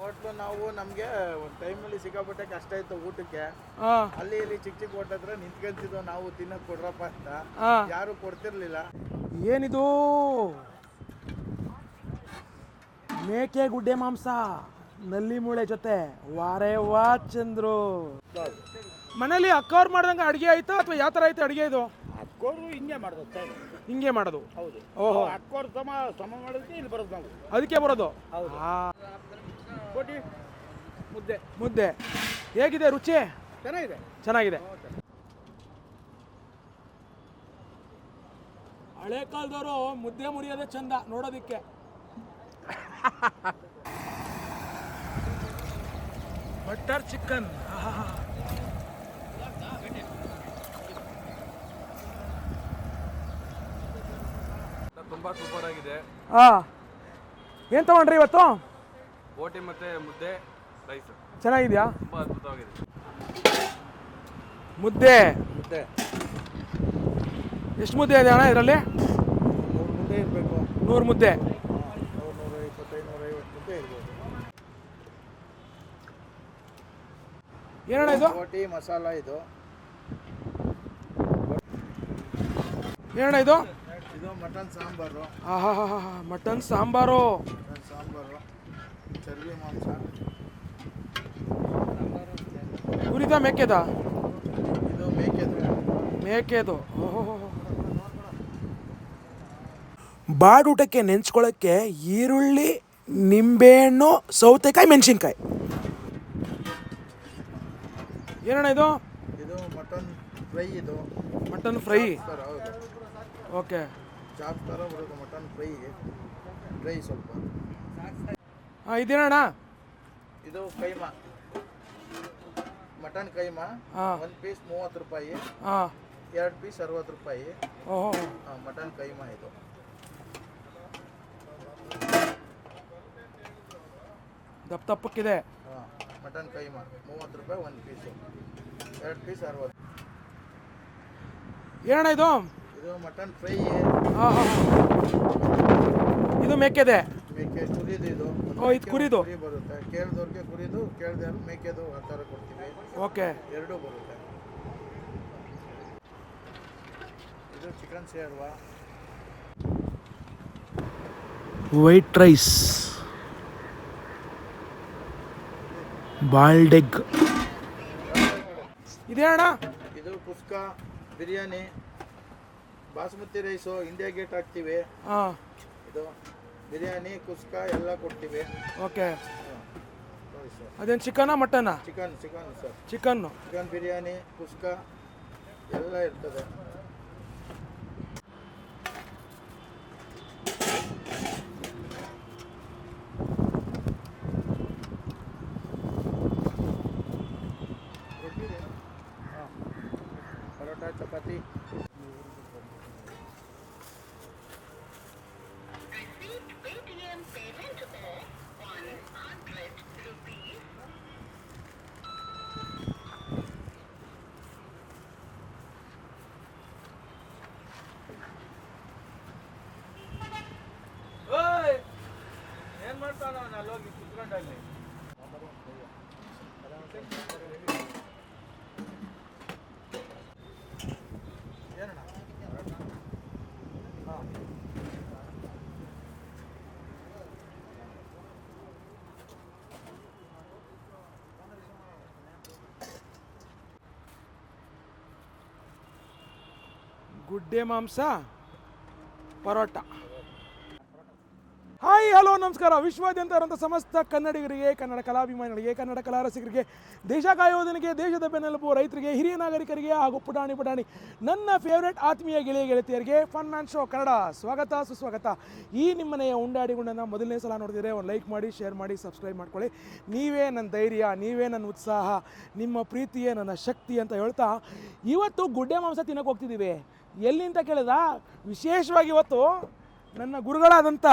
Hotel ನಾವು ನಮಗೆ ಒಂದು ಟೈಮಲ್ಲಿ ಸಿಕ್ಕಾಪಟ್ಟೆ ಕಷ್ಟ ಇತ್ತು ಊಟಕ್ಕೆ. ಅಲ್ಲಿ ಇಲ್ಲಿ ಚಿಕ್ಕ ಚಿಕ್ಕ ಹೋಟ್ಲ ಹತ್ರ ನಿಂತ್ಕೊಂತಿದ್ವು ನಾವು ತಿನ್ನಕ್ ಕೊಡ್ರಪ್ಪ ಅಂತ. ಯಾರು ಕೊಡ್ತಿರ್ಲಿಲ್ಲ. ಏನಿದು ಮೇಕೆ ಗುಡ್ಡೆ ಮಾಂಸ ನಲ್ಲಿ ಮೂಳೆ ಜೊತೆ ವಾರೇ ವಾ ಚಂದ್ರು. ಮನೇಲಿ ಅಕ್ಕವ್ರು ಮಾಡ್ದಂಗೆ ಅಡುಗೆ ಆಯ್ತಾ ಅಥವಾ ಯಾವ ಥರ ಆಯ್ತು ಅಡುಗೆ? ಇದು ಅಕ್ಕೋರು ಹಿಂಗೆ ಮಾಡೋದು ಸರ್. ಹಿಂಗೆ ಮಾಡೋದು? ಹೌದು. ಓಹೋ, ಅಕ್ಕೋರು ಸಮ ಮಾಡೋದಕ್ಕೆ ಇಲ್ಲಿ ಬರೋದು ನಾವು. ಅದಕ್ಕೆ ಬರೋದು? ಹೌದು. ಕೋಟಿ ಮುದ್ದೆ. ಮುದ್ದೆ ಹೇಗಿದೆ ರುಚಿ? ಚೆನ್ನಾಗಿದೆ. ಚೆನ್ನಾಗಿದೆ. ಹಳೆ ಕಾಲದವರು ಮುದ್ದೆ ಮುರಿಯೋದೇ ಚಂದ ನೋಡೋದಿಕ್ಕೆ. ಬಟರ್ ಚಿಕನ್ ತುಂಬಾ ಸೂಪರ್ ಆಗಿದೆ. ಏನು ತಗೊಂಡ್ರಿ ಇವತ್ತು? ಬೋಟಿ ಮತ್ತೆ ಮುದ್ದೆ ರೈಸ್. ಚೆನ್ನಾಗಿದೆಯಾ? ತುಂಬಾ ಅದ್ಭುತವಾಗಿದೆ. ಮುದ್ದೆ ಮುದ್ದೆ ಎಷ್ಟು ಮುದ್ದೆ ಇದೆ ಅಣ್ಣ ಇದರಲ್ಲಿ? 100 ಮುದ್ದೆ ಇರಬೇಕು. 100 ಮುದ್ದೆ. 125, 150 ಮುದ್ದೆ ಇರ್ಬೋದು. ಏನಣ್ಣ ಇದು? ಬೋಟಿ ಮಸಾಲ ಇದು. ಏನಣ್ಣ ಇದು? ಇದು ಮಟನ್ ಸಾಂಬಾರು. ಮಟನ್ ಸಾಂಬಾರು. ಚರ್ಬಿ ಮಾಂಸ. ಕುರಿದ ಮೇಕೆದ? ಇದು ಮೇಕೆದು. ಮೇಕೆದು. ಬಾಡೂಟಕ್ಕೆ ನೆಂಚ್ಕೊಳ್ಳೋಕ್ಕೆ ಈರುಳ್ಳಿ, ನಿಂಬೆಹಣ್ಣು, ಸೌತೆಕಾಯಿ, ಮೆಣಸಿನ್ಕಾಯಿ. ಏನಣ್ಣ ಇದು? ಇದು ಮಟನ್ ಫ್ರೈ. ಇದು ಮಟನ್ ಫ್ರೈ. ಹೌದು. ಓಕೆ. ಚಾಪ್ ಥರ ಬರೋದು ಮಟನ್ ಫ್ರೈ ಸ್ವಲ್ಪ. ಇದೇನಣ್ಣ? ಇದು ಕೈಮಾ, ಮಟನ್ ಕೈಮಾ. 1 ಪೀಸ್ 30 ರೂಪಾಯಿ, 2 ಪೀಸ್ 60 ರೂಪಾಯಿ. ಮಟನ್ ಕೈಮಾ ಇದು. ದಪ್ಪಕ್ಕಿದೆ. ಮಟನ್ ಕೈಮಾ 30 ರೂಪಾಯಿ 1 ಪೀಸು, 2 ಪೀಸ್ 60. ಏನಣ್ಣ ಇದು? ಇದು ಮಟನ್ ಫ್ರೈ. ಇದು ಮೇಕೆದೆ? ಮೇಕೆ ಕುರಿದು ಇದು. ಇದು ಕುರಿದು ಕುರಿ ಬರುತ್ತೆ. ಕೇಳಿದವ್ರಿಗೆ ಕುರಿದು, ಕೇಳಿದವ್ರು ಮೇಕೆದು ಆ ಥರ ಕೊಡ್ತೀವಿ. ಓಕೆ. ಎರಡೂ ಬರುತ್ತೆ. ಇದು ಚಿಕನ್ ಸೇರ್ವಾ. White rice, boiled egg. ಇದೇನಣ್ಣ? ಇದು kuska, biryani, basmati rice, India Gate ಹಾಕ್ತೀವಿ. ಇದು ಬಿರಿಯಾನಿ, ಕುಸ್ಕಾ ಎಲ್ಲ ಕೊಡ್ತೀವಿ. ಓಕೆ. ಅದೇನು ಚಿಕನಾ ಮಟನಾ? Chicken sir. ಚಿಕನ್ನು. ಚಿಕನ್ ಬಿರಿಯಾನಿ, ಕುಸ್ಕಾ ಎಲ್ಲ ಇರ್ತದೆ. ಪರೋಟ, ಚಪಾತಿ. ಏನ್ ಮಾಡ್ತಾನ ಅಲ್ಲಿ ಹೋಗಿ ಕುತ್ಕೊಂಡಲ್ಲಿ? ಏನಣ್ಣ? ಗುಡ್ಡೆ ಮಾಂಸ, ಪರೋಟ. ಹಾಯ್, ಹಲೋ, ನಮಸ್ಕಾರ. ವಿಶ್ವಾದ್ಯಂತ ಇರುವಂಥ ಸಮಸ್ತ ಕನ್ನಡಿಗರಿಗೆ, ಕನ್ನಡ ಕಲಾಭಿಮಾನಿಗಳಿಗೆ, ಕನ್ನಡ ಕಲಾ ರಸಿಕರಿಗೆ, ದೇಶ ಕಾಯೋದನಿಗೆ, ದೇಶದ ಬೆನ್ನೆಲುಬು ರೈತರಿಗೆ, ಹಿರಿಯ ನಾಗರಿಕರಿಗೆ ಹಾಗೂ ಪುಟಾಣಿ ನನ್ನ ಫೇವ್ರೆಟ್ ಆತ್ಮೀಯ ಗೆಳೆಯರಿಗೆ ಫನ್ ಮ್ಯಾನ್ ಶೋ ಕನ್ನಡ ಸ್ವಾಗತ, ಸುಸ್ವಾಗತ. ಈ ನಿಮ್ಮನೆಯ ಉಂಡಾಡಿಗುಂಡನ್ನು ಮೊದಲನೇ ಸಲ ನೋಡಿದರೆ ಒಂದು ಲೈಕ್ ಮಾಡಿ, ಶೇರ್ ಮಾಡಿ, ಸಬ್ಸ್ಕ್ರೈಬ್ ಮಾಡ್ಕೊಳ್ಳಿ. ನೀವೇ ನನ್ನ ಧೈರ್ಯ, ನೀವೇ ನನ್ನ ಉತ್ಸಾಹ, ನಿಮ್ಮ ಪ್ರೀತಿಯೇ ನನ್ನ ಶಕ್ತಿ ಅಂತ ಹೇಳ್ತಾ ಇವತ್ತು ಗುಡ್ಡೆ ಮಾಂಸ ತಿನ್ನೋಕೆ ಹೋಗ್ತಿದ್ದೀವಿ. ಎಲ್ಲಿ ಅಂತ ಕೇಳಿದ, ವಿಶೇಷವಾಗಿ ಇವತ್ತು ನನ್ನ ಗುರುಗಳಾದಂಥ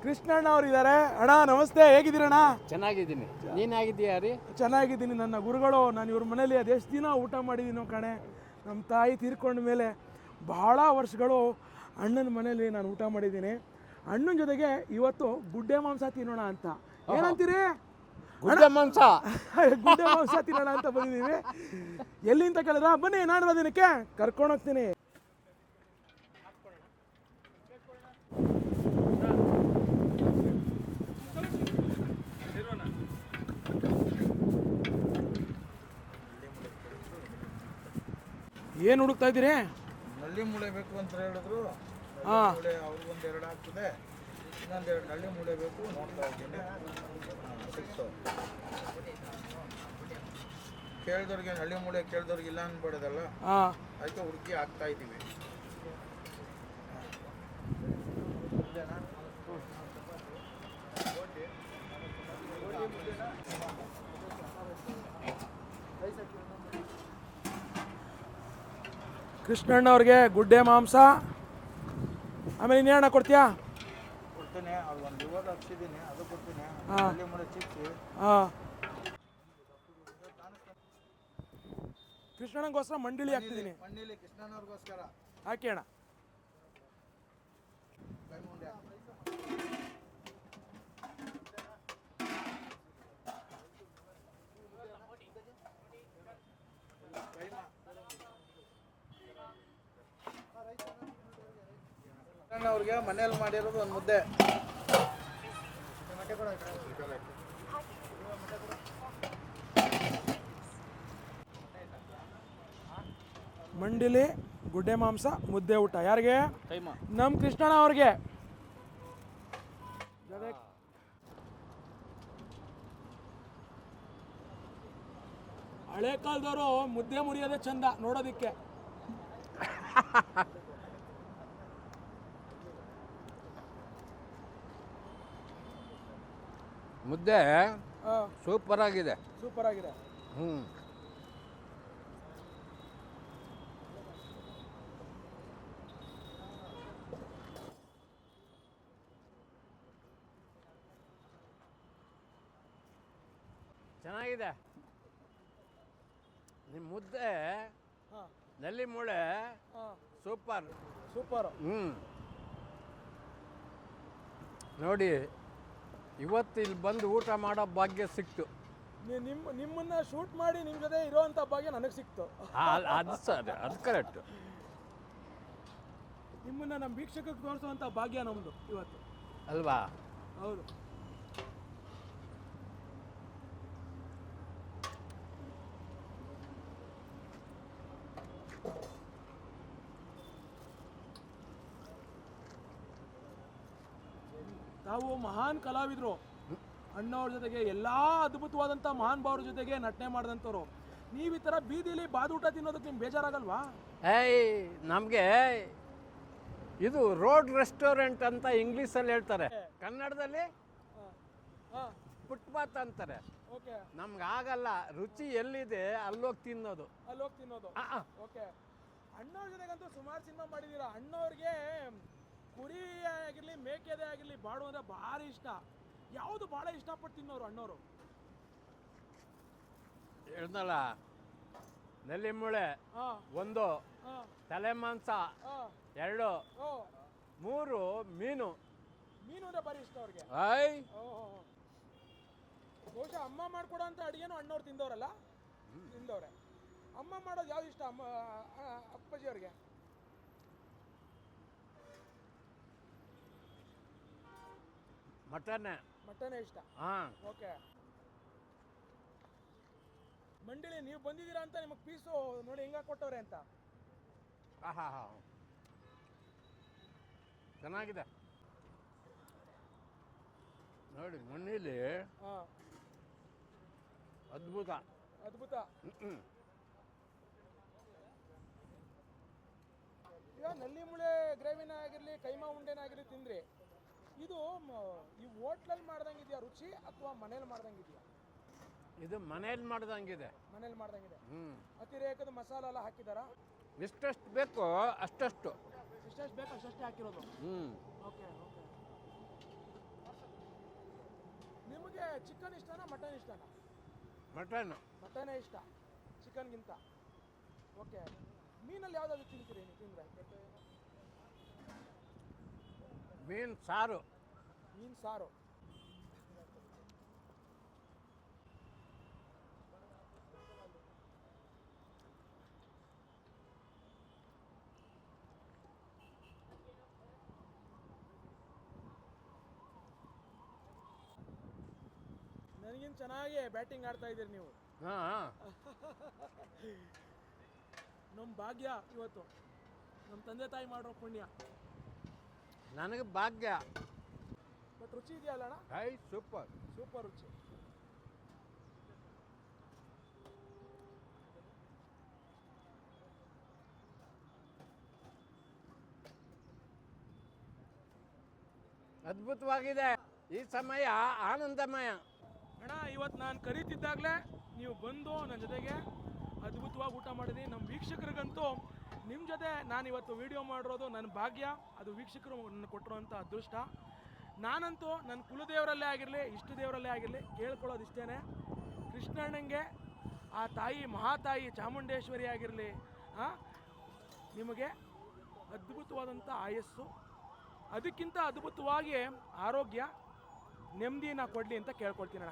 ಕೃಷ್ಣಣ್ಣ ಅವರು ಇದ್ದಾರೆ. ಅಣ್ಣ ನಮಸ್ತೆ, ಹೇಗಿದ್ದೀರಣ್ಣ? ಚೆನ್ನಾಗಿದ್ದೀನಿ. ನೀನು ಆಗಿದ್ದೀಯಾ ರೀ? ಚೆನ್ನಾಗಿದ್ದೀನಿ. ನನ್ನ ಗುರುಗಳು, ನಾನು ಇವ್ರ ಮನೇಲಿ ಅದೆಷ್ಟು ದಿನ ಊಟ ಮಾಡಿದ್ದೀನೋ ಕಣೆ. ನಮ್ಮ ತಾಯಿ ತೀರ್ಕೊಂಡ ಮೇಲೆ ಬಹಳ ವರ್ಷಗಳು ಅಣ್ಣನ ಮನೇಲಿ ನಾನು ಊಟ ಮಾಡಿದ್ದೀನಿ. ಅಣ್ಣನ ಜೊತೆಗೆ ಇವತ್ತು ಗುಡ್ಡೆ ಮಾಂಸ ತಿನ್ನೋಣ ಅಂತ. ಏನಂತೀರಿ? ಗುಡ್ಡೆ ಮಾಂಸ. ಗುಡ್ಡೆ ಮಾಂಸ ತಿನ್ನೋಣ ಅಂತ ಬಂದಿದ್ದೀವಿ. ಎಲ್ಲಿ ಅಂತ ಕೇಳಿದ್ರ, ಬನ್ನಿ ನಾನು ದಿನಕ್ಕೆ ಕರ್ಕೊಂಡು ಹೋಗ್ತೀನಿ. ಏನು ಹುಡುಕ್ತಾ ಇದ್ದೀರಿ? ನಳ್ಳಿ ಮೂಳೆ ಬೇಕು ಅಂತ ಹೇಳಿದ್ರು. ಹಾಂ, ಮೂಳೆ ಅವ್ರಿಗೊಂದು 2 ಆಗ್ತದೆ, ಇನ್ನೊಂದೆರಡು ನಳ್ಳಿ ಮೂಳೆ ಬೇಕು. ನೋಡ್ತಾ ಇದ್ದೀನಿ, ಸಿಕ್ತು. ಕೇಳಿದವ್ರಿಗೆ ನಳ್ಳಿ ಮೂಳೆ ಕೇಳಿದವ್ರಿಗೆ ಇಲ್ಲ ಅನ್ಬೇಡದಲ್ಲ, ಹಾಂ. ಅದಕ್ಕೆ ಹುಡುಕಿ ಹಾಕ್ತಾ ಇದ್ದೀವಿ. ಕೃಷ್ಣಣ್ಣವ್ರಿಗೆ ಗುಡ್ಡೆ ಮಾಂಸ, ಆಮೇಲೆ ಇನ್ನೇನ ಕೊಡ್ತೀಯಾ? ಕೊಡ್ತೀನಿ. ಅವ್ರು ಒಂದು ಲಿವರ್ ಹಾಕ್ಸಿದ್ದೀನಿ, ಅದು ಕೊಡ್ತೀನಿ. ಹಾಂ. ನಳ್ಳಿ ಮೂಳೆ ಚಿಪ್ಸು. ಹಾಂ. ಕೃಷ್ಣಣ್ಣಗೋಸ್ಕರ ಮಂಡಳಿ ಹಾಕ್ತಿದ್ದೀನಿ. ಮಣ್ಣಲ್ಲಿ ಕೃಷ್ಣನವ್ರಿಗೋಸ್ಕರ ಹಾಕಿ ಅಣ್ಣ. ಕೈ ಮುಂದೆ ಅವ್ರಿಗೆ ಮನೇಲಿ ಮಾಡಿರೋದು ಒಂದು ಮುದ್ದೆ. ಮಂಡಿಲಿ ಗುಡ್ಡೆ ಮಾಂಸ ಮುದ್ದೆ ಊಟ. ಯಾರಿಗೆ? ಕೈಮಾ. ನಮ್ಮ ಕೃಷ್ಣಣ್ಣ ಅವ್ರಿಗೆ. ಹಳೆ ಕಾಲದವರು ಮುದ್ದೆ ಮುರಿಯೋದೇ ಚಂದ ನೋಡೋದಿಕ್ಕೆ. ಮುದ್ದೆ ಸೂಪರ್ ಆಗಿದೆ. ಸೂಪರ್ ಆಗಿದೆ. ಚೆನ್ನಾಗಿದೆ ನಿಮ್ಮ ಮುದ್ದೆ. ಹಾಂ, ನಲ್ಲಿ ಮೂಳೆ ಹಾಂ, ಸೂಪರ್. ಸೂಪರು. ನೋಡಿ ಇವತ್ತು ಇಲ್ಲಿ ಬಂದು ಊಟ ಮಾಡೋ ಭಾಗ್ಯ ಸಿಕ್ತು. ನಿಮ್ಮನ್ನ ಶೂಟ್ ಮಾಡಿ ನಿಮ್ಮ ಜೊತೆ ಇರೋವಂಥ ಭಾಗ್ಯ ನನಗೆ ಸಿಕ್ತು. ಅದು ಸರ್, ಅದು ಕರೆಕ್ಟ್. ನಿಮ್ಮನ್ನ ನಮ್ಮ ವೀಕ್ಷಕಕ್ಕೆ ತೋರಿಸುವಂಥ ಭಾಗ್ಯ ನಮ್ಮದು ಇವತ್ತು ಅಲ್ವಾ? ಹೌದು. ತಾವು ಮಹಾನ್ ಕಲಾವಿದರು. ಅಣ್ಣವ್ರ ಜೊತೆಗೆ ಎಲ್ಲ ಅದ್ಭುತವಾದಂಥ ಮಹಾನ್ ಭಾವರ ಜೊತೆಗೆ ನಟನೆ ಮಾಡಿದಂಥವ್ರು. ನೀವು ಈ ಥರ ಬೀದಿಲಿ ಬಾದೂಟ ತಿನ್ನೋದಕ್ಕೆ ನಿಮ್ಗೆ ಬೇಜಾರಾಗಲ್ವಾ? ನಮಗೆ ಇದು ರೋಡ್ ರೆಸ್ಟೋರೆಂಟ್ ಅಂತ ಇಂಗ್ಲೀಷಲ್ಲಿ ಹೇಳ್ತಾರೆ, ಕನ್ನಡದಲ್ಲಿ ಫುಟ್ಪಾತ್ ಅಂತಾರೆ. ಓಕೆ, ನಮ್ಗೆ ಆಗಲ್ಲ. ರುಚಿ ಎಲ್ಲಿದೆ ಅಲ್ಲೋಗಿ ತಿನ್ನೋದು. ಓಕೆ. ಅಣ್ಣವ್ರ ಜೊತೆಗಂತೂ ಸುಮಾರು ಸಿನಿಮಾ ಮಾಡಿದ್ದೀರಾ. ಅಣ್ಣವ್ರಿಗೆ ಕುರಿ ಆಗಿರಲಿ ಮೇಕೆದೇ ಆಗಿರಲಿ ಬಾಡು ಅಂದರೆ ಭಾರಿ ಇಷ್ಟ. ಯಾವುದು ಭಾಳ ಇಷ್ಟಪಟ್ಟು ತಿನ್ನೋರು ಅಣ್ಣವರು? ಹೇಳ್ದಲ್ಲ, ನಲ್ಲಿ ಮೂಳೆ 1, ತಲೆ ಮಾಂಸ 2, 3 ಮೀನು. ಮೀನು ಅಂದರೆ ಭಾರಿ ಇಷ್ಟ ಅವ್ರಿಗೆ. ಬಹುಶಃ ಅಮ್ಮ ಮಾಡ್ಕೊಡೋ ಅಂತ ಅಡುಗೆನೂ ಅಣ್ಣವ್ರು ತಿಂದವ್ರಲ್ಲ? ತಿಂದವ್ರೆ. ಅಮ್ಮ ಮಾಡೋದು ಯಾವ್ದು ಇಷ್ಟ ಅಪ್ಪಾಜಿ ಅವ್ರಿಗೆ? ಮಟನೇ ಇಷ್ಟ. ಓಕೆ. ಮಂಡಳಿ ನೀವು ಬಂದಿದ್ದೀರಾ ಅಂತ ನಿಮಗೆ ಪೀಸು ನೋಡಿ ಹೆಂಗ ಕೊಟ್ಟವ್ರೆ ಅಂತ. ಚೆನ್ನಾಗಿದೆ ನೋಡಿ. ಮಣ್ಣಲ್ಲಿ ಅದ್ಭುತ ಅದ್ಭುತ. ಈಗ ನಲ್ಲಿ ಮುಳೆ ಗ್ರೇವಿನ ಆಗಿರಲಿ ಕೈಮಾ ಉಂಡೆನ ಆಗಿರಲಿ ತಿಂದ್ರಿ, ಇದು ಈ ಹೋಟ್ಲಲ್ಲಿ ಮಾಡ್ದಂಗಿದೆಯಾ ರುಚಿ ಅಥವಾ ಮನೇಲಿ ಮಾಡ್ದಂಗಿದೆಯಾ? ಇದು ಮನೇಲಿ ಮಾಡ್ದಂಗಿದೆ. ಮನೇಲಿ ಮಾಡ್ದಂಗಿದೆ. ಅತಿರೇಕದ ಮಸಾಲ ಎಲ್ಲ ಹಾಕಿದಾರಾ? ಎಷ್ಟೆಷ್ಟು ಬೇಕೋ ಅಷ್ಟಷ್ಟು. ಎಷ್ಟೆಷ್ಟು ಬೇಕು ಅಷ್ಟಷ್ಟೇ ಹಾಕಿರೋದು. Okay okay. ನಿಮಗೆ ಚಿಕನ್ ಇಷ್ಟನಾ ಮಟನ್ ಇಷ್ಟನಾ? ಮಟನೇ ಇಷ್ಟ ಚಿಕನ್ಗಿಂತ. ಓಕೆ. ಮೀನಲ್ಲಿ ಯಾವುದಾದ್ರು ತಿಂತೀರಿ ನೀವು? ತಿಂದರೆ ಮೀನು ಸಾರು. ಮೀನು ಸಾರು. ನನಗಿನ್ ಚೆನ್ನಾಗಿ ಬ್ಯಾಟಿಂಗ್ ಆಡ್ತಾ ಇದ್ದೀರಿ ನೀವು. ಹಾಂ, ನಮ್ಮ ಭಾಗ್ಯ ಇವತ್ತು, ನಮ್ಮ ತಂದೆ ತಾಯಿ ಮಾಡೋ ಪುಣ್ಯ. ನನಗೆ ಭಾಗ್ಯ. ಬಟ್ ರುಚಿ ಇದೆಯಲ್ಲ ಅಣ್ಣ? High, super. ಸೂಪರ್ ರುಚಿ. ಅದ್ಭುತವಾಗಿದೆ. ಈ ಸಮಯ ಆನಂದಮಯ. ಅಣ್ಣ ಇವತ್ತು ನಾನು ಕರೀತಿದ್ದಾಗಲೇ ನೀವು ಬಂದು ನನ್ನ ಜೊತೆಗೆ ಅದ್ಭುತವಾಗಿ ಊಟ ಮಾಡಿದ್ರಿ. ನಮ್ಮ ವೀಕ್ಷಕರಿಗಂತೂ ನಿಮ್ಮ ಜೊತೆ ನಾನು ಇವತ್ತು ವಿಡಿಯೋ ಮಾಡಿರೋದು ನನ್ನ ಭಾಗ್ಯ. ಅದು ವೀಕ್ಷಕರು ನನ್ನ ಕೊಟ್ಟಿರೋಂಥ ಅದೃಷ್ಟ. ನಾನಂತೂ ನನ್ನ ಕುಲದೇವರಲ್ಲೇ ಆಗಿರಲಿ, ಇಷ್ಟ ದೇವರಲ್ಲೇ ಆಗಿರಲಿ, ಕೇಳ್ಕೊಳ್ಳೋದು ಇಷ್ಟೇ, ಕೃಷ್ಣಣ್ಣಂಗೆ ಆ ತಾಯಿ ಮಹಾತಾಯಿ ಚಾಮುಂಡೇಶ್ವರಿ ಆಗಿರಲಿ, ನಿಮಗೆ ಅದ್ಭುತವಾದಂಥ ಆಯಸ್ಸು, ಅದಕ್ಕಿಂತ ಅದ್ಭುತವಾಗಿ ಆರೋಗ್ಯ, ನೆಮ್ಮದಿನ ಕೊಡಲಿ ಅಂತ ಕೇಳ್ಕೊಳ್ತೀನಣ್ಣ.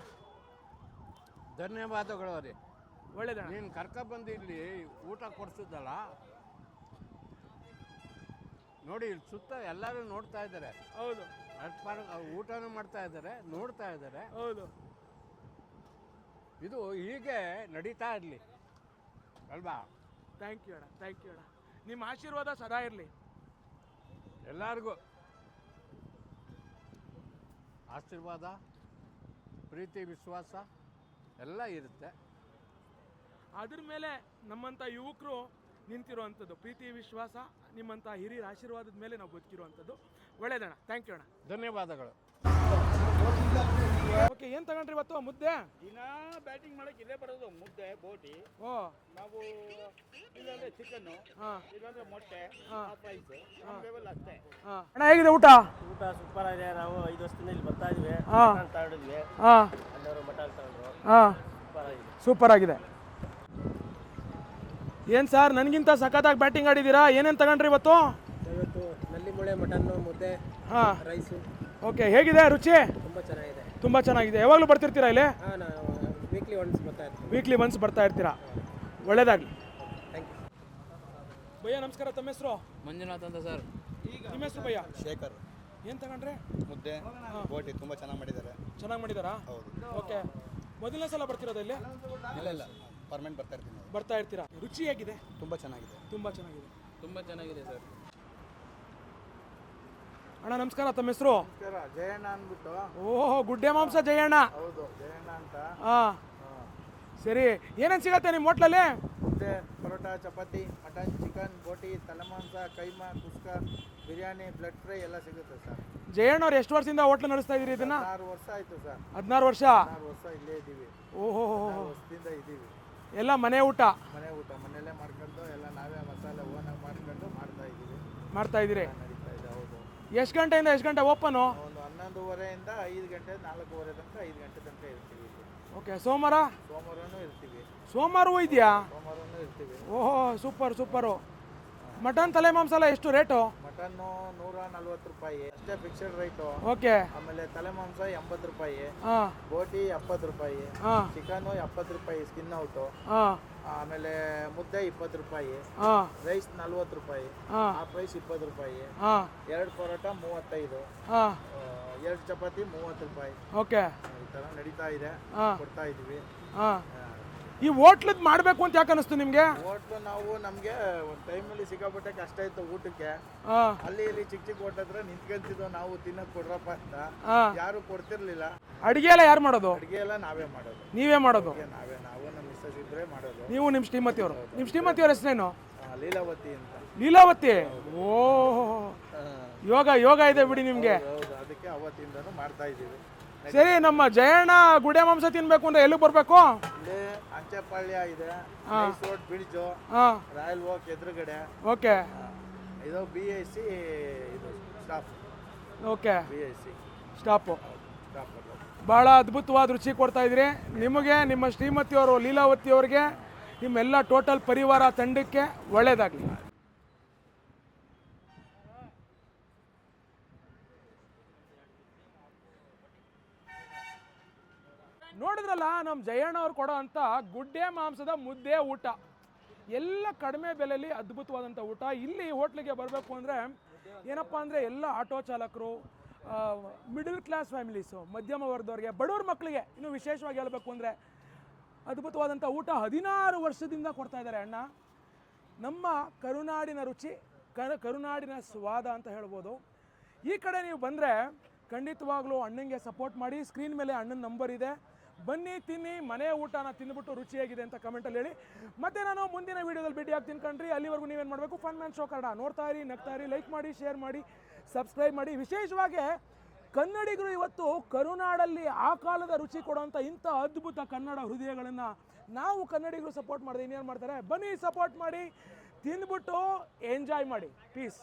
ಧನ್ಯವಾದಗಳು ರೀ. ಒಳ್ಳೇದಣ್ಣ. ನೀನು ಕರ್ಕೊಬಂದು ಇಲ್ಲಿ ಊಟ ಕೊಡಿಸಿದ್ದಲ್ಲ ನೋಡಿ, ಇಲ್ಲಿ ಸುತ್ತ ಎಲ್ಲರೂ ನೋಡ್ತಾ ಇದ್ದಾರೆ. ಹೌದು, ಊಟನೂ ಮಾಡ್ತಾ ಇದ್ದಾರೆ, ನೋಡ್ತಾ ಇದ್ದಾರೆ. ಹೌದು. ಇದು ಹೀಗೆ ನಡೀತಾ ಇರಲಿ ಅಲ್ವಾ? ಥ್ಯಾಂಕ್ ಯು ಅಣ್ಣ, ಥ್ಯಾಂಕ್ ಯು ಅಣ್ಣ. ನಿಮ್ಮ ಆಶೀರ್ವಾದ ಸದಾ ಇರಲಿ ಎಲ್ಲರಿಗೂ. ಆಶೀರ್ವಾದ, ಪ್ರೀತಿ, ವಿಶ್ವಾಸ ಎಲ್ಲ ಇರುತ್ತೆ. ಅದ್ರ ಮೇಲೆ ನಮ್ಮಂಥ ಯುವಕರು ನಿಂತಿರುವಂಥದ್ದು. ಪ್ರೀತಿ, ವಿಶ್ವಾಸ, ನಿಮ್ಮಂಥ ಹಿರಿಯರ ಆಶೀರ್ವಾದದ ಮೇಲೆ ನಾವು ಬದುಕಿರುವಂಥದ್ದು. ಒಳ್ಳೇದಣ್ಣ, ಥ್ಯಾಂಕ್ ಯು ಅಣ್ಣ. ಧನ್ಯವಾದಗಳು. ಓಕೆ, ಏನು ತಗೊಂಡ್ರಿ ಇವತ್ತು? ಮುದ್ದೆ. ದಿನ ಬ್ಯಾಟಿಂಗ್ ಮಾಡಕ್ಕೆ ಇದೇ ಬರೋದು, ಮುದ್ದೆ, ಬೋಟಿ. ಓ, ನಾವು ಇಲ್ಲಾಂದ್ರೆ ಚಿಕನ್ನು, ಹಾಂ, ಇಲ್ಲಾಂದ್ರೆ ಮೊಟ್ಟೆ, ರೈಸ್, ಲೆವೆಲ್ ಅಷ್ಟೇ. ಹಾಂ. ಅಣ್ಣ ಹೇಗಿದೆ ಊಟ? ಊಟ ಸೂಪರ್ ಆಗಿದೆ. ನಾವು 5 ವರ್ಷದಿಂದ ಇಲ್ಲಿ ಬರ್ತಾ ಇದ್ವಿ, ಹಾಂ, ತಗೊಂಡಿದ್ವಿ. ಹಾಂ, ಅಲ್ಲವರು ಮಟನ್ ತಗೊಂಡ್ರು, ಹಾಂ, ಸೂಪರ್ ಆಗಿದೆ. ಸೂಪರ್ ಆಗಿದೆ. ಏನು ಸರ್, ನನಗಿಂತ ಸಖತ್ತಾಗಿ ಬ್ಯಾಟಿಂಗ್ ಆಡಿದ್ದೀರಾ. ಏನೇನು ತಗೊಂಡ್ರಿ ಇವತ್ತು? ಇವತ್ತು ನಲ್ಲಿ ಮೂಳೆ ಮಟನ್ನು, ಮುದ್ದೆ, ಹಾಂ, ರೈಸು. ಓಕೆ, ಹೇಗಿದೆ ರುಚಿ? ತುಂಬ ಚೆನ್ನಾಗಿದೆ. ತುಂಬ ಚೆನ್ನಾಗಿದೆ. ಯಾವಾಗಲೂ ಬರ್ತಿರ್ತೀರಾ ಇಲ್ಲಿ? ಹಾಂ, ನಾವು ವೀಕ್ಲಿ ಒನ್ಸ್ ಬರ್ತಾ ಇರ್ತೀವಿ. ವೀಕ್ಲಿ ಒನ್ಸ್ ಬರ್ತಾ ಇರ್ತೀರಾ. ಒಳ್ಳೇದಾಗಲಿ. Thank you. ಭಯ್ಯ ನಮಸ್ಕಾರ, ತಮ್ಮ ಹೆಸರು? ಮಂಜುನಾಥ್ ಅಂತ ಸರ್. ನಿಮ್ಮ ಹೆಸರು ಭಯ್ಯ? ಶೇಖರ್. ಏನು ತಗೊಂಡ್ರೆ? ಮುದ್ದೆ, ಬೋಟಿ ತುಂಬ ಚೆನ್ನಾಗಿ ಮಾಡಿದ್ದಾರೆ. ಚೆನ್ನಾಗಿ ಮಾಡಿದಾರಾ? ಹೌದು. ಓಕೆ, ಮೊದಲನೇ ಸಲ ಬರ್ತಿರೋದು ಇಲ್ಲಿ? ಇಲ್ಲ ಪರ್ಮನೆಂಟ್ ಬರ್ತಾ ಇರ್ತೀನಿ. ಬರ್ತಾ ಇರ್ತೀರಾ. ರುಚಿ ಹೇಗಿದೆ? ತುಂಬ ಚೆನ್ನಾಗಿದೆ. ತುಂಬ ಚೆನ್ನಾಗಿದೆ. ತುಂಬ ಚೆನ್ನಾಗಿದೆ ಸರ್. ಅಣ್ಣ ನಮಸ್ಕಾರ, ತಮ್ಮ ಹೆಸರು? ನಮಸ್ಕಾರ, ಜಯಣ್ಣ ಅಂದ್ಬಿಟ್ಟು. ಓಹೋ, ಗುಡ್ಡೆ ಮಾಂಸ ಜಯಣ್ಣ. ಹೌದು, ಜಯಣ್ಣ ಅಂತ. ಹಾಂ, ಸರಿ. ಏನೇನು ಸಿಗತ್ತೆ ನಿಮ್ಮ ಹೋಟ್ಲಲ್ಲಿ? ಮುದ್ದೆ, ಪರೋಟ, ಚಪಾತಿ, ಮಟನ್, ಚಿಕನ್, ಬೋಟಿ, ತಲೆಮಾಂಸ, ಕೈಮಾ, ಕುಸ್ಕ, ಬಿರಿಯಾನಿ, ಬ್ಲಡ್ ಫ್ರೈ ಎಲ್ಲ ಸಿಗುತ್ತೆ ಸರ್. ಜಯಣ್ಣವ್ರು ಎಷ್ಟು ವರ್ಷದಿಂದ ಹೋಟ್ಲ್ ನಡೆಸ್ತಾ ಇದೀರಿ ಇದನ್ನ? 16 ವರ್ಷ ಆಯ್ತು ಸರ್. 16 ವರ್ಷ? 16 ವರ್ಷ ಇಲ್ಲೇ ಇದ್ದೀವಿ. ಓಹೋ, 16 ವರ್ಷದಿಂದ ಇದ್ದೀವಿ. ಎಲ್ಲ ಮನೆ ಊಟ? ಮನೆ ಊಟ ಮನೆಯಲ್ಲೇ ಮಾಡ್ಕೊಂಡು ಎಲ್ಲ ನಾವೇ ಮಸಾಲೆ ಓನಾಗಿ ಮಾಡ್ಕೊಂಡು ಮಾಡ್ತಾ ಇದ್ದೀವಿ. ಮಾಡ್ತಾ ಇದ್ದೀರಿ? ನಡೀತಾ ಇದೆ. ಹೌದು. ಎಷ್ಟು ಗಂಟೆಯಿಂದ ಎಷ್ಟು ಗಂಟೆ ಓಪನು? ಒಂದು 11:30 5 ಗಂಟೆ, 4:30 ತನಕ, 5 ಗಂಟೆ ತನಕ ಇರ್ತೀವಿ ಇಲ್ಲಿ. ಓಕೆ, ಸೋಮವಾರ? ಸೋಮವಾರನೂ ಇರ್ತೀವಿ. ಸೋಮವಾರವೂ ಇದೆಯಾ? ಸೋಮವಾರನೂ ಇರ್ತೀವಿ. ಓಹೋ, ಸೂಪರ್ ಸೂಪರು. ಮಟನ್ ತಲೆ ಮಾಂಸ ಎಲ್ಲ ಎಷ್ಟು ರೇಟು? ಮಟನ್ನು 140 ರೂಪಾಯಿ ಅಷ್ಟೇ ಫಿಕ್ಸ್ಡ್ ರೈಟು. ಓಕೆ. ಆಮೇಲೆ ತಲೆ ಮಾಂಸ 80 ರೂಪಾಯಿ, ಹಾಂ, ಬೋಟಿ 70 ರೂಪಾಯಿ, ಹಾಂ, ಚಿಕನು 70 ರೂಪಾಯಿ ಸ್ಕಿನ್ ಔಟು, ಹಾಂ, ಆಮೇಲೆ ಮುದ್ದೆ 20 ರೂಪಾಯಿ, ಹಾಂ, ರೈಸ್ 40 ರೂಪಾಯಿ, ಹಾಂ, ಹಾಫ್ ರೈಸ್ 20 ರೂಪಾಯಿ, ಹಾಂ, 2 ಪರೋಟ 35, ಹಾಂ, 2 ಚಪಾತಿ 30 ರೂಪಾಯಿ. ಓಕೆ. ಈ ಥರ ನಡೀತಾ ಇದೆ, ಹಾಂ, ಕೊಡ್ತಾ ಇದ್ದೀವಿ. ಹಾಂ. ಈ ಹೋಟ್ಲದ್ ಮಾಡಬೇಕು ಅಂತ ಯಾಕೆ ಅನಿಸ್ತು ನಿಮಗೆ? ಹೋಟ್ಲು ನಾವು ನಮಗೆ ಒಂದು ಟೈಮಲ್ಲಿ ಸಿಕ್ಕಾಪಟ್ಟೆ ಕಷ್ಟ ಇತ್ತು ಊಟಕ್ಕೆ. ಹಾಂ, ಅಲ್ಲಿ ಇಲ್ಲಿ ಚಿಕ್ಕ ಹೋಟ್ಲ ಹತ್ರ ನಿಂತ್ಕೊಂತಿದ್ವು, ನಾವು ತಿನ್ನಕ್ ಕೊಡ್ರಪ್ಪ ಅಂತ. ಹಾಂ. ಯಾರು ಕೊಡ್ತಿರ್ಲಿಲ್ಲ. ಅಡುಗೆ ಎಲ್ಲ ಯಾರು ಮಾಡೋದು? ಅಡುಗೆ ಎಲ್ಲ ನಾವೇ ಮಾಡೋದು. ನೀವೇ ಮಾಡೋದು? ನಾವು ನಮ್ಮ ಮಿಸ್ಸಸ್ ಇಬ್ಬರೇ ಮಾಡೋದು. ನೀವು ನಿಮ್ಮ ಶ್ರೀಮತಿಯವರು? ನಿಮ್ಮ ಶ್ರೀಮತಿಯವ್ರ ಹೆಸರೇನು? ಲೀಲಾವತಿ ಅಂತ. ಲೀಲಾವತಿ? ಓಹೋ, ಯೋಗ ಇದೆ ಬಿಡಿ ನಿಮಗೆ. ಹೌದು, ಅದಕ್ಕೆ ಅವತ್ತಿಂದನೂ ಮಾಡ್ತಾ ಇದ್ದೀವಿ. ಸರಿ, ನಮ್ಮ ಜಯಣ್ಣ ಗುಡೆ ಮಾಂಸ ತಿನ್ಬೇಕು ಅಂದ್ರೆ ಎಲ್ಲಿಗೆ ಬರಬೇಕು? ಇಲ್ಲಿ ಅಂಚೆಪಾಳ್ಯ ಇದೆ, ನೈಸ್ ರೋಡ್ ಬ್ರಿಡ್ಜು, ಹಾಂ, ರಾಯಲ್ ವಾಕ್ ಎದುರುಗಡೆ. ಓಕೆ. ಇದು BIC ಇದು stop. Okay, BIC stop. Stop. ಭಾಳ ಅದ್ಭುತವಾದ ರುಚಿ ಕೊಡ್ತಾ ಇದ್ರಿ. ನಿಮಗೆ, ನಿಮ್ಮ ಶ್ರೀಮತಿಯವರು ಲೀಲಾವತಿ ಅವರಿಗೆ, ನಿಮ್ಮೆಲ್ಲ ಟೋಟಲ್ ಪರಿವಾರ ತಂಡಕ್ಕೆ ಒಳ್ಳೆಯದಾಗಲಿ. ನೋಡಿದ್ರಲ್ಲ ನಮ್ಮ ಜಯಣ್ಣ ಅವ್ರು ಕೊಡೋ ಅಂಥ ಗುಡ್ಡೆ ಮಾಂಸದ ಮುದ್ದೆ ಊಟ, ಎಲ್ಲ ಕಡಿಮೆ ಬೆಲೆಯಲ್ಲಿ ಅದ್ಭುತವಾದಂಥ ಊಟ. ಇಲ್ಲಿ ಹೋಟ್ಲಿಗೆ ಬರಬೇಕು ಅಂದರೆ ಏನಪ್ಪ ಅಂದರೆ ಎಲ್ಲ ಆಟೋ ಚಾಲಕರು, ಮಿಡಲ್ ಕ್ಲಾಸ್ ಫ್ಯಾಮಿಲೀಸು, ಮಧ್ಯಮ ವರ್ಗದವ್ರಿಗೆ, ಬಡವ್ರ ಮಕ್ಕಳಿಗೆ ಇನ್ನೂ ವಿಶೇಷವಾಗಿ ಹೇಳಬೇಕು ಅಂದರೆ ಅದ್ಭುತವಾದಂಥ ಊಟ 16 ವರ್ಷದಿಂದ ಕೊಡ್ತಾ ಇದ್ದಾರೆ ಅಣ್ಣ. ನಮ್ಮ ಕರುನಾಡಿನ ರುಚಿ, ಕರುನಾಡಿನ ಸ್ವಾದ ಅಂತ ಹೇಳ್ಬೋದು. ಈ ಕಡೆ ನೀವು ಬಂದರೆ ಖಂಡಿತವಾಗ್ಲೂ ಅಣ್ಣಂಗೆ ಸಪೋರ್ಟ್ ಮಾಡಿ. ಸ್ಕ್ರೀನ್ ಮೇಲೆ ಅಣ್ಣನ ನಂಬರ್ ಇದೆ, ಬನ್ನಿ ತಿನ್ನಿ, ಮನೆ ಊಟನ ತಿಂದುಬಿಟ್ಟು ರುಚಿಯಾಗಿದೆ ಅಂತ ಕಮೆಂಟಲ್ಲಿ ಹೇಳಿ. ಮತ್ತು ನಾನು ಮುಂದಿನ ವೀಡಿಯೋದಲ್ಲಿ ಭೇಟಿ ಆಗ್ತೀನಿ ಕಣ್ರಿ. ಅಲ್ಲಿವರೆಗೂ ನೀವೇನು ಮಾಡಬೇಕು, ಫನ್ ಮ್ಯಾನ್ ಶೋ ಕನ್ನಡ ನೋಡ್ತಾ ಇರಿ, ನಗ್ತಾ ಇರಿ, ಲೈಕ್ ಮಾಡಿ, ಶೇರ್ ಮಾಡಿ, ಸಬ್ಸ್ಕ್ರೈಬ್ ಮಾಡಿ. ವಿಶೇಷವಾಗಿ ಕನ್ನಡಿಗರು ಇವತ್ತು ಕರುನಾಡಲ್ಲಿ ಆ ಕಾಲದ ರುಚಿ ಕೊಡುವಂಥ ಇಂಥ ಅದ್ಭುತ ಕನ್ನಡ ಹೃದಯಗಳನ್ನು ನಾವು ಕನ್ನಡಿಗರು ಸಪೋರ್ಟ್ ಮಾಡಿದೆ ಇನ್ನೇನು ಮಾಡ್ತಾರೆ. ಬನ್ನಿ ಸಪೋರ್ಟ್ ಮಾಡಿ, ತಿಂದ್ಬಿಟ್ಟು ಎಂಜಾಯ್ ಮಾಡಿ. ಪೀಸ್.